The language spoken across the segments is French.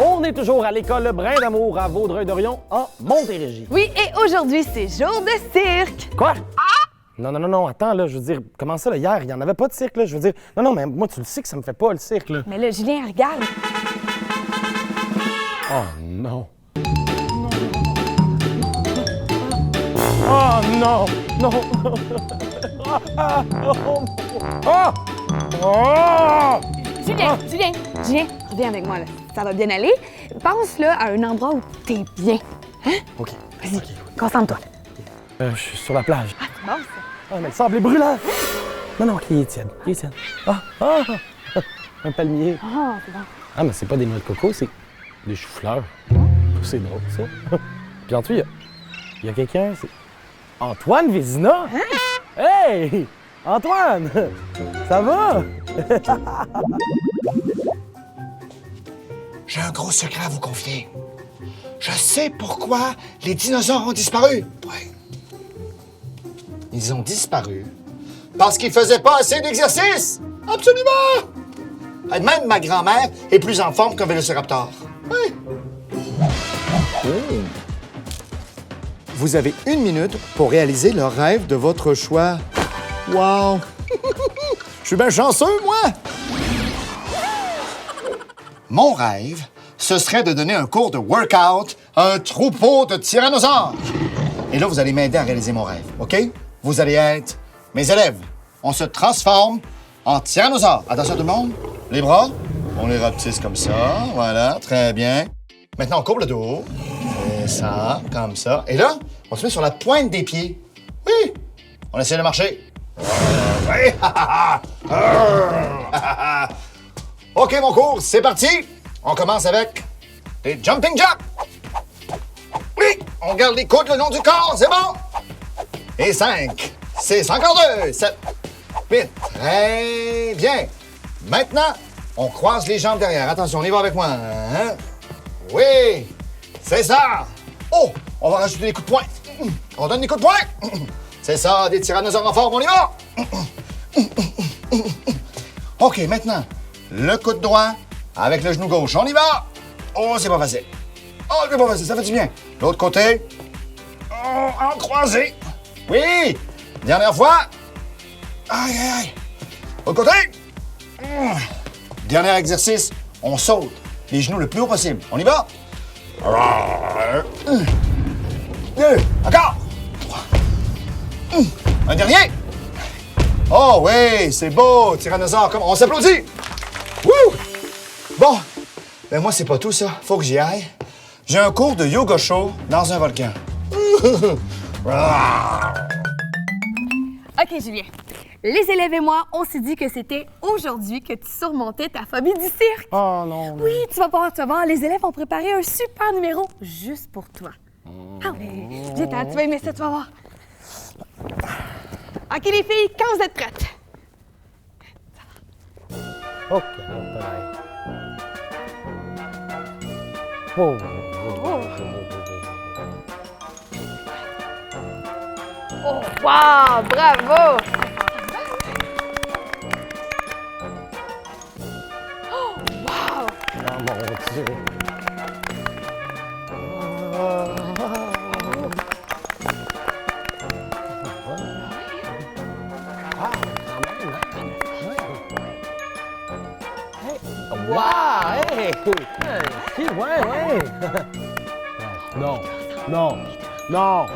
On est toujours à l'école Brin d'Amour à Vaudreuil-Dorion, en Montérégie. Oui, et aujourd'hui, c'est jour de cirque. Quoi? Non, attends, là, je veux dire, comment ça, là, hier, il n'y en avait pas de cirque, là, je veux dire, non, mais moi, tu le sais que ça me fait pas, le cirque, là. Mais là, Julien, regarde. Oh, non. Oh, non, non. Julien, reviens avec moi, là. Ça va bien aller. Pense, là, à un endroit où t'es bien. Hein? OK. Vas-y, concentre-toi. Je suis sur la plage. Ah, c'est bon, ça. Ah, mais le sable est brûlant. Non, il est tiède, un palmier. Ah, c'est bon. Ah, mais c'est pas des noix de coco, c'est des choux-fleurs. C'est drôle, ça. Puis en tout, il y a quelqu'un, c'est Antoine Vézina. Hey! Antoine! Ça va? J'ai un gros secret à vous confier. Je sais pourquoi les dinosaures ont disparu. Ouais. Ils ont disparu parce qu'ils faisaient pas assez d'exercice. Absolument! Même ma grand-mère est plus en forme qu'un vélociraptor. Oui. Vous avez 1 minute pour réaliser le rêve de votre choix. Wow! Je suis bien chanceux, moi! Mon rêve, ce serait de donner un cours de workout à un troupeau de tyrannosaures. Et là, vous allez m'aider à réaliser mon rêve, OK? Vous allez être mes élèves. On se transforme en tyrannosaures. Attention tout le monde. Les bras, on les rapetisse comme ça. Voilà, très bien. Maintenant, on courbe le dos. Et ça, comme ça. Et là, on se met sur la pointe des pieds. Oui! On essaie de marcher. Oui! OK, mon cours, c'est parti! On commence avec des jumping jacks. Oui! On garde les coudes le long du corps, c'est bon! Et 5, 6, encore 2, 7, 8. Très bien. Maintenant, on croise les jambes derrière. Attention, on y va avec moi. Hein? Oui! C'est ça! Oh! On va rajouter des coups de poing. On donne des coups de poing. C'est ça, des tyrannosaures en forme, on y va! OK, maintenant, le coude droit avec le genou gauche. On y va! Oh, c'est pas facile. Oh, c'est pas facile, ça fait du bien. L'autre côté. Oh, en croisé. Oui! Dernière fois. Aïe. L'autre côté. Dernier exercice, on saute les genoux le plus haut possible. On y va? 1, 2, encore. 3. Un dernier. Oh oui, c'est beau, tyrannosaure. On s'applaudit. Wouh! Bon, ben moi, c'est pas tout, ça. Faut que j'y aille. J'ai un cours de yoga chaud dans un volcan. OK, Julien. Les élèves et moi, on s'est dit que c'était aujourd'hui que tu surmontais ta phobie du cirque. Oh non. Oui, tu vas voir. Les élèves ont préparé un super numéro juste pour toi. Ah oui, viens, tu vas aimer ça, tu vas voir. OK, les filles, quand vous êtes prêtes? OK, oh. Oh, wow, bravo! Oh, wow! Oh mon Dieu. Wow! Hey! Ouais! Non! Oh! Non!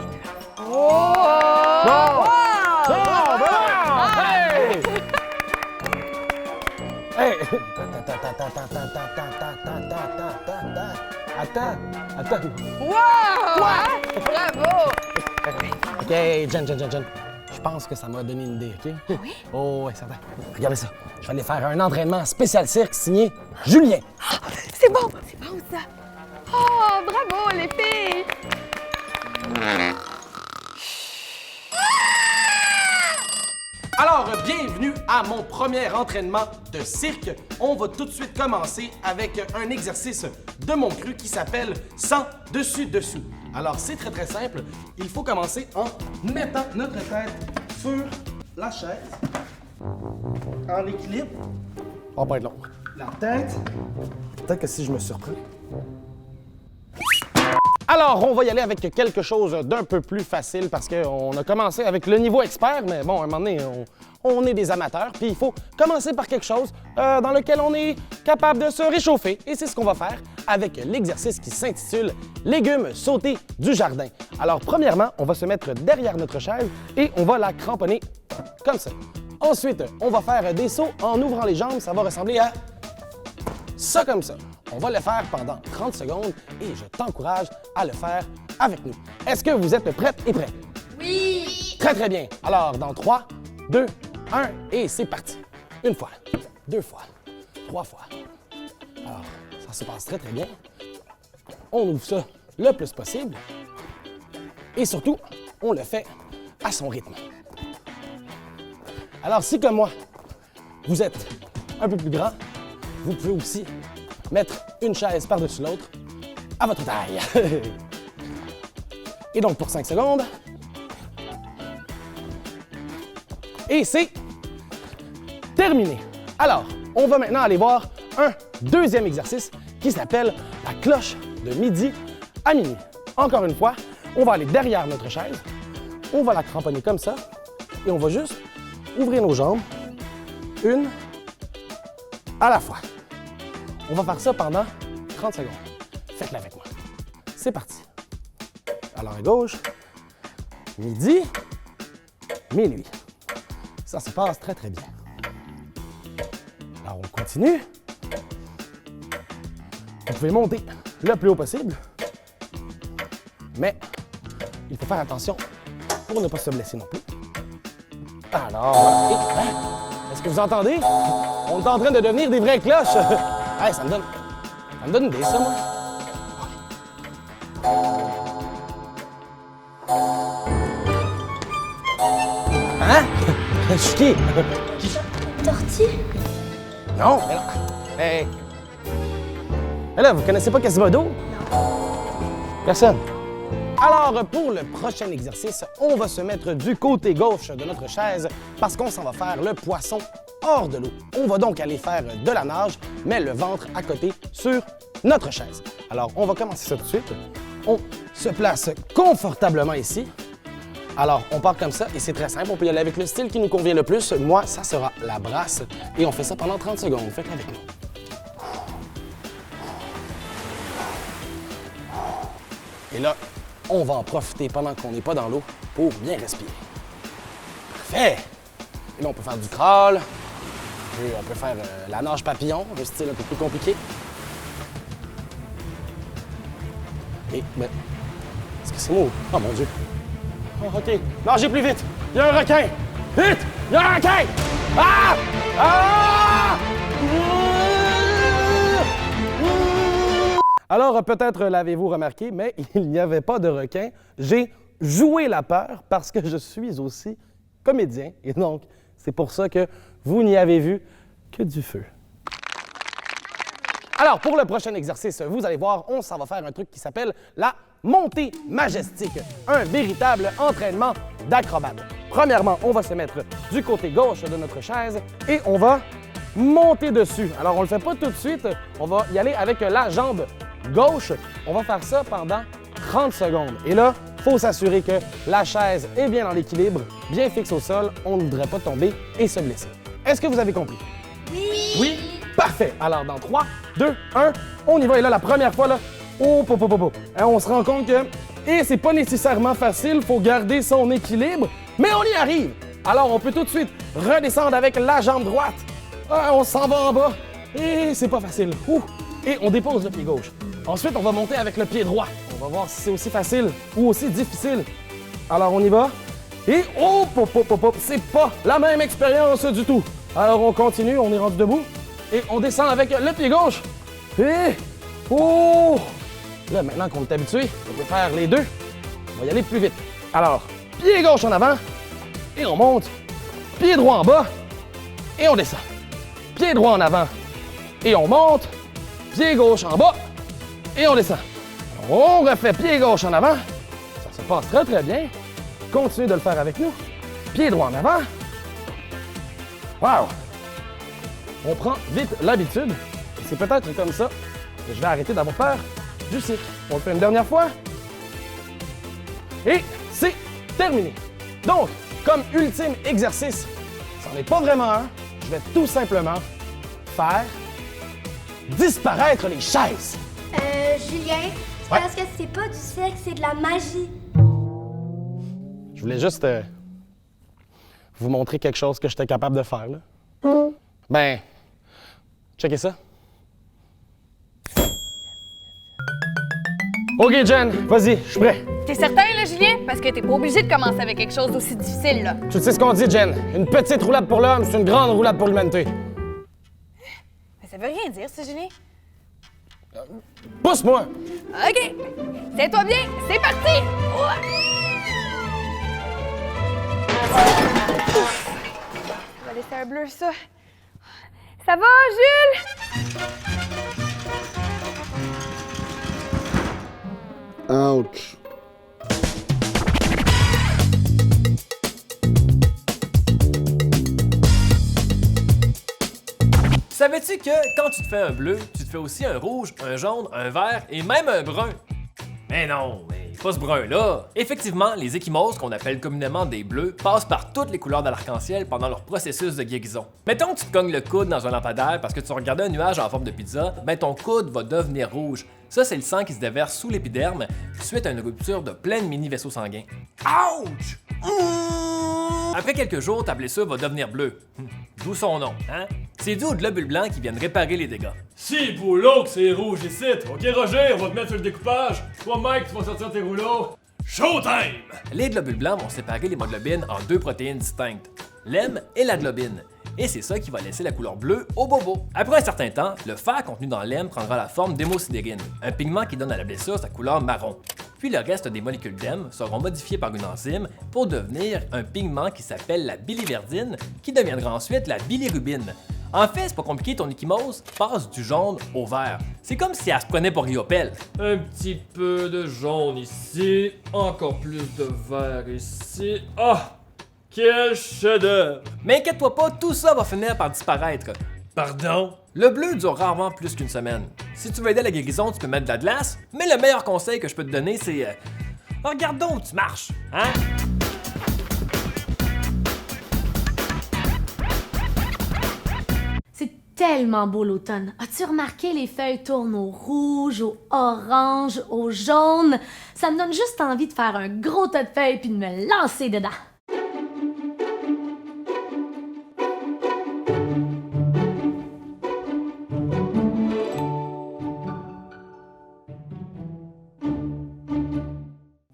Wow! Hey! Hey! Attends! Wow! Bravo! OK, Jen. Je pense que ça m'a donné une idée, OK? Oui? Oh, ouais, certain. Regardez ça. Je vais aller faire un entraînement spécial cirque signé Julien. C'est bon ça! Oh, bravo les filles! Alors, bienvenue à mon premier entraînement de cirque. On va tout de suite commencer avec un exercice de mon cru qui s'appelle 100 dessus-dessous. Alors, c'est très simple. Il faut commencer en mettant notre tête sur la chaise, en équilibre. Oh, pas être long. La tête. Peut-être que si je me surprends. Alors, on va y aller avec quelque chose d'un peu plus facile parce qu'on a commencé avec le niveau expert, mais bon, à un moment donné, on est des amateurs, puis il faut commencer par quelque chose dans lequel on est capable de se réchauffer. Et c'est ce qu'on va faire avec l'exercice qui s'intitule « Légumes sautés du jardin ». Alors, premièrement, on va se mettre derrière notre chaise et on va la cramponner comme ça. Ensuite, on va faire des sauts en ouvrant les jambes. Ça va ressembler à ça comme ça. On va le faire pendant 30 secondes et je t'encourage à le faire avec nous. Est-ce que vous êtes prêtes et prêts? Oui! Très, très bien. Alors, dans 3, 2, 1 et c'est parti. Une fois, deux fois, trois fois. Alors, ça se passe très, très bien. On ouvre ça le plus possible. Et surtout, on le fait à son rythme. Alors, si comme moi, vous êtes un peu plus grand, vous pouvez aussi mettre une chaise par-dessus l'autre à votre taille. Et donc, pour 5 secondes. Et c'est terminé. Alors, on va maintenant aller voir un deuxième exercice qui s'appelle la cloche de midi à minuit. Encore une fois, on va aller derrière notre chaise, on va la cramponner comme ça et on va juste ouvrir nos jambes, une à la fois. On va faire ça pendant 30 secondes. Faites-le avec moi. C'est parti. Alors à gauche, midi, minuit. Ça se passe très, très bien. Alors on continue. Vous pouvez monter le plus haut possible, mais il faut faire attention pour ne pas se blesser non plus. Alors, voilà. Est-ce que vous entendez? On est en train de devenir des vraies cloches. Hey, ça me donne une idée, ça, moi. Hein? Je suis qui? Tortue? Non, mais non. Hey. Mais là, vous connaissez pas Quasimodo? Non. Personne? Alors, pour le prochain exercice, on va se mettre du côté gauche de notre chaise parce qu'on s'en va faire le poisson hors de l'eau. On va donc aller faire de la nage, mais le ventre à côté sur notre chaise. Alors, on va commencer ça tout de suite. On se place confortablement ici. Alors, on part comme ça et c'est très simple. On peut y aller avec le style qui nous convient le plus. Moi, ça sera la brasse et on fait ça pendant 30 secondes. Faites-le avec nous. Et là, on va en profiter pendant qu'on n'est pas dans l'eau pour bien respirer. Parfait! Et là, on peut faire du crawl. On peut faire la nage papillon, un style un peu plus compliqué. Et, ben, est-ce que c'est moi? Oh mon Dieu! Oh, OK. Nagez plus vite! Il y a un requin! Vite! Il y a un requin! Ah! Ah! Alors, peut-être l'avez-vous remarqué, mais il n'y avait pas de requin. J'ai joué la peur parce que je suis aussi comédien. Et donc, c'est pour ça que vous n'y avez vu que du feu. Alors, pour le prochain exercice, vous allez voir, on s'en va faire un truc qui s'appelle la montée majestique. Un véritable entraînement d'acrobate. Premièrement, on va se mettre du côté gauche de notre chaise et on va monter dessus. Alors, on ne le fait pas tout de suite. On va y aller avec la jambe gauche. On va faire ça pendant 30 secondes. Et là, il faut s'assurer que la chaise est bien dans l'équilibre, bien fixe au sol. On ne voudrait pas tomber et se blesser. Est-ce que vous avez compris? Oui! Oui? Parfait! Alors, dans 3, 2, 1, on y va. Et là, la première fois, là, oh, on se rend compte que, et c'est pas nécessairement facile, il faut garder son équilibre, mais on y arrive! Alors, on peut tout de suite redescendre avec la jambe droite. On s'en va en bas, et c'est pas facile. Ouh. Et on dépose le pied gauche. Ensuite, on va monter avec le pied droit. On va voir si c'est aussi facile ou aussi difficile. Alors, on y va. Et oh, c'est pas la même expérience du tout. Alors, on continue, on est rendu debout. Et on descend avec le pied gauche. Et oh! Là, maintenant qu'on est habitué, on peut faire les deux. On va y aller plus vite. Alors, pied gauche en avant. Et on monte. Pied droit en bas. Et on descend. Pied droit en avant. Et on monte. Pied gauche en bas. Et on descend. On refait pied gauche en avant. Ça se passe très, très bien. Continuez de le faire avec nous. Pied droit en avant. Wow! On prend vite l'habitude. Et c'est peut-être comme ça que je vais arrêter d'avoir peur du cirque. On le fait une dernière fois. Et c'est terminé. Donc, comme ultime exercice, c'en est pas vraiment un, je vais tout simplement faire disparaître les chaises. Julien, c'est Ouais. parce que c'est pas du sexe, c'est de la magie. Je voulais juste vous montrer quelque chose que j'étais capable de faire, là. Ben, checkez ça. OK, Jen, vas-y, je suis prêt. T'es certain, là, Julien? Parce que t'es pas obligé de commencer avec quelque chose d'aussi difficile, là. Tu sais ce qu'on dit, Jen. Une petite roulade pour l'homme, c'est une grande roulade pour l'humanité. Mais ça veut rien dire, ça, Julien. Pousse-moi! OK. Tiens-toi bien, c'est parti! Ouais. On va laisser un bleu, ça. Ça va, Jules? Ouch. Savais-tu que quand tu te fais un bleu, tu te fais aussi un rouge, un jaune, un vert et même un brun? Mais non, mais pas ce brun-là. Effectivement, les échymoses, qu'on appelle communément des bleus, passent par toutes les couleurs de l'arc-en-ciel pendant leur processus de guérison. Mettons que tu te cognes le coude dans un lampadaire parce que tu regardais un nuage en forme de pizza, ben ton coude va devenir rouge. Ça, c'est le sang qui se déverse sous l'épiderme suite à une rupture de plein de mini-vaisseaux sanguins. Ouch! Après quelques jours, ta blessure va devenir bleue. D'où son nom, hein? C'est dû aux globules blancs qui viennent réparer les dégâts. Si, pour l'eau que c'est rouge ici. Ok, Roger, on va te mettre sur le découpage. Toi, Mike, tu vas sortir tes rouleaux. Showtime! Les globules blancs vont séparer l'hémoglobine en deux protéines distinctes, l'hème et la globine. Et c'est ça qui va laisser la couleur bleue au bobo. Après un certain temps, le fer contenu dans l'hème prendra la forme d'hémosidérine, un pigment qui donne à la blessure sa couleur marron. Puis le reste des molécules d'hème seront modifiées par une enzyme pour devenir un pigment qui s'appelle la biliverdine, qui deviendra ensuite la bilirubine. En fait, c'est pas compliqué, ton ecchymose passe du jaune au vert. C'est comme si elle se prenait pour Riopelle. Un petit peu de jaune ici, encore plus de vert ici. Ah! Quel chef-d'œuvre! Mais inquiète-toi pas, tout ça va finir par disparaître. Pardon? Le bleu dure rarement plus qu'une semaine. Si tu veux aider à la guérison, tu peux mettre de la glace, mais le meilleur conseil que je peux te donner, c'est... regarde donc où tu marches, hein? C'est tellement beau l'automne. As-tu remarqué les feuilles tournent au rouge, au orange, au jaune? Ça me donne juste envie de faire un gros tas de feuilles puis de me lancer dedans.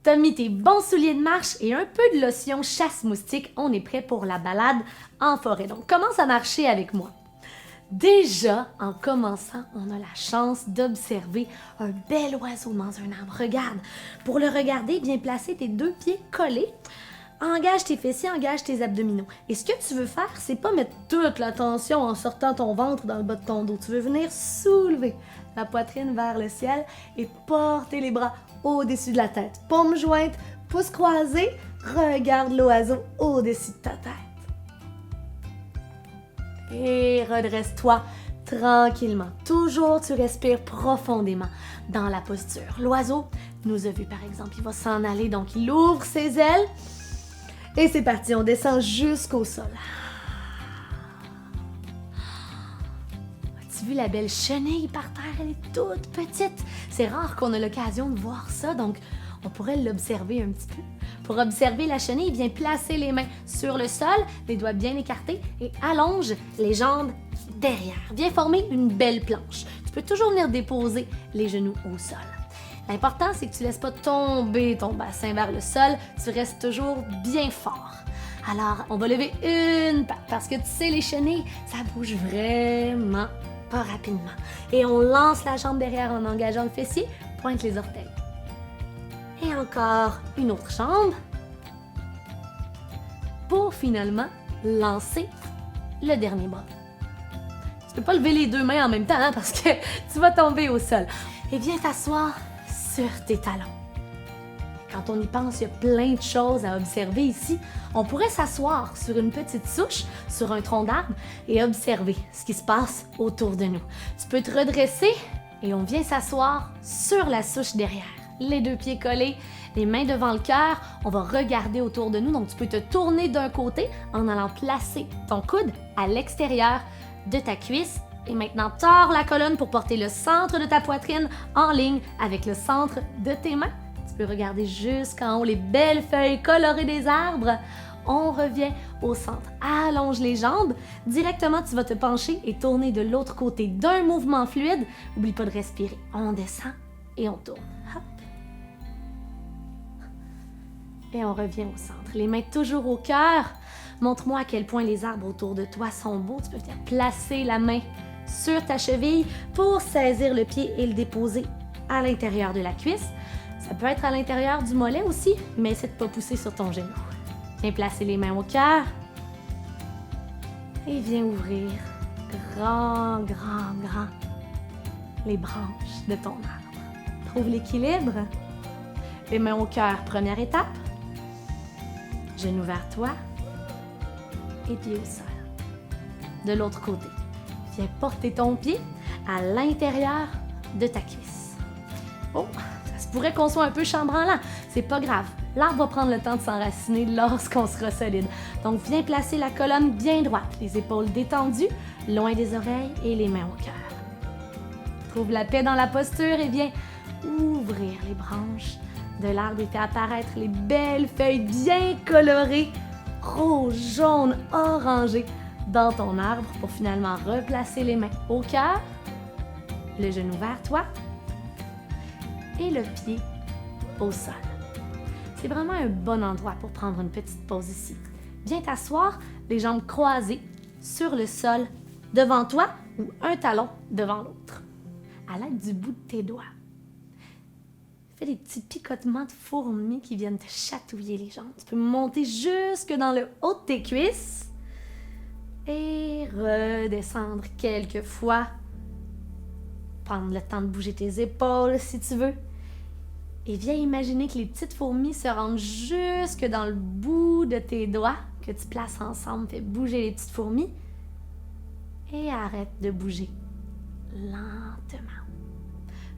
T'as mis tes bons souliers de marche et un peu de lotion chasse-moustique. On est prêt pour la balade en forêt. Donc, commence à marcher avec moi. Déjà, en commençant, on a la chance d'observer un bel oiseau dans un arbre. Regarde. Pour le regarder, bien placer tes deux pieds collés. Engage tes fessiers, engage tes abdominaux. Et ce que tu veux faire, c'est pas mettre toute la tension en sortant ton ventre dans le bas de ton dos. Tu veux venir soulever la poitrine vers le ciel et porter les bras au-dessus de la tête. Paumes jointes, pouces croisés, regarde l'oiseau au-dessus de ta tête. Et redresse-toi tranquillement. Toujours, tu respires profondément dans la posture. L'oiseau nous a vu, par exemple, il va s'en aller, donc il ouvre ses ailes. Et c'est parti, on descend jusqu'au sol. As-tu vu la belle chenille par terre? Elle est toute petite. C'est rare qu'on ait l'occasion de voir ça, donc on pourrait l'observer un petit peu. Pour observer la chenille, viens placer les mains sur le sol, les doigts bien écartés et allonge les jambes derrière. Viens former une belle planche. Tu peux toujours venir déposer les genoux au sol. L'important, c'est que tu ne laisses pas tomber ton bassin vers le sol, tu restes toujours bien fort. Alors, on va lever une patte parce que tu sais, les chenilles, ça bouge vraiment pas rapidement. Et on lance la jambe derrière en engageant le fessier, pointe les orteils. Et encore une autre jambe pour finalement lancer le dernier bras. Tu peux pas lever les deux mains en même temps hein, parce que tu vas tomber au sol. Et viens t'asseoir sur tes talons. Quand on y pense, il y a plein de choses à observer ici. On pourrait s'asseoir sur une petite souche, sur un tronc d'arbre et observer ce qui se passe autour de nous. Tu peux te redresser et on vient s'asseoir sur la souche derrière. Les deux pieds collés, Les mains devant le cœur, on va regarder autour de nous. Donc, tu peux te tourner d'un côté en allant placer ton coude à l'extérieur de ta cuisse. Et maintenant, tords la colonne pour porter le centre de ta poitrine en ligne avec le centre de tes mains. Tu peux regarder jusqu'en haut les belles feuilles colorées des arbres. On revient au centre. Allonge les jambes. Directement, tu vas te pencher et tourner de l'autre côté d'un mouvement fluide. N'oublie pas de respirer. On descend et on tourne. Hop. Et on revient au centre. Les mains toujours au cœur. Montre-moi à quel point les arbres autour de toi sont beaux. Tu peux venir placer la main sur ta cheville pour saisir le pied et le déposer à l'intérieur de la cuisse. Ça peut être à l'intérieur du mollet aussi, mais essaie de ne pas pousser sur ton genou. Viens placer les mains au cœur et viens ouvrir grand les branches de ton arbre. Trouve l'équilibre. Les mains au cœur, première étape. Genou vers toi et pied au sol. De l'autre côté, viens porter ton pied à l'intérieur de ta cuisse. Oh, ça se pourrait qu'on soit un peu chambranlant. C'est pas grave. L'arbre va prendre le temps de s'enraciner lorsqu'on sera solide. Donc, viens placer la colonne bien droite, les épaules détendues, loin des oreilles et les mains au cœur. Trouve la paix dans la posture et viens ouvrir les branches de l'arbre et fais apparaître les belles feuilles bien colorées, rouge, jaune, orangé, dans ton arbre pour finalement replacer les mains au cœur, le genou vers toi et le pied au sol. C'est vraiment un bon endroit pour prendre une petite pause ici. Viens t'asseoir, les jambes croisées sur le sol devant toi ou un talon devant l'autre, à l'aide du bout de tes doigts. Fais des petits picotements de fourmis qui viennent te chatouiller les jambes. Tu peux monter jusque dans le haut de tes cuisses et redescendre quelques fois. Prendre le temps de bouger tes épaules si tu veux. Et viens imaginer que les petites fourmis se rendent jusque dans le bout de tes doigts que tu places ensemble. Fais bouger les petites fourmis et arrête de bouger lentement.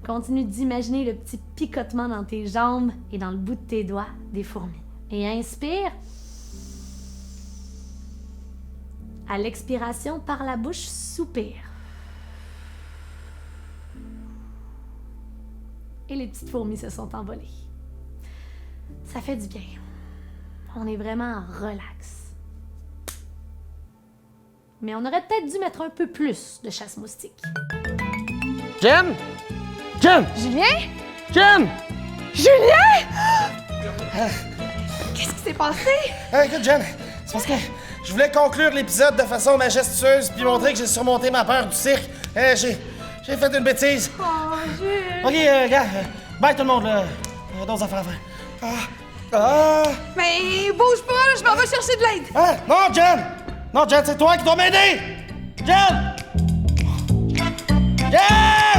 Continue d'imaginer le petit picotement dans tes jambes et dans le bout de tes doigts des fourmis. Et inspire. À l'expiration, par la bouche, soupire. Et les petites fourmis se sont envolées. Ça fait du bien. On est vraiment en relax. Mais on aurait peut-être dû mettre un peu plus de chasse-moustique. Jen! Jen! Julien? Jen! Julien! Qu'est-ce qui s'est passé? Écoute, Jen, c'est parce que je voulais conclure l'épisode de façon majestueuse puis montrer que j'ai surmonté ma peur du cirque. J'ai fait une bêtise. Oh, Jules! OK, gars, bye tout le monde, là. D'autres affaires à faire. Mais bouge pas, là, je m'en vais chercher de l'aide! Ah, non, Jen! Non, Jen, c'est toi qui dois m'aider! Jen! Jen!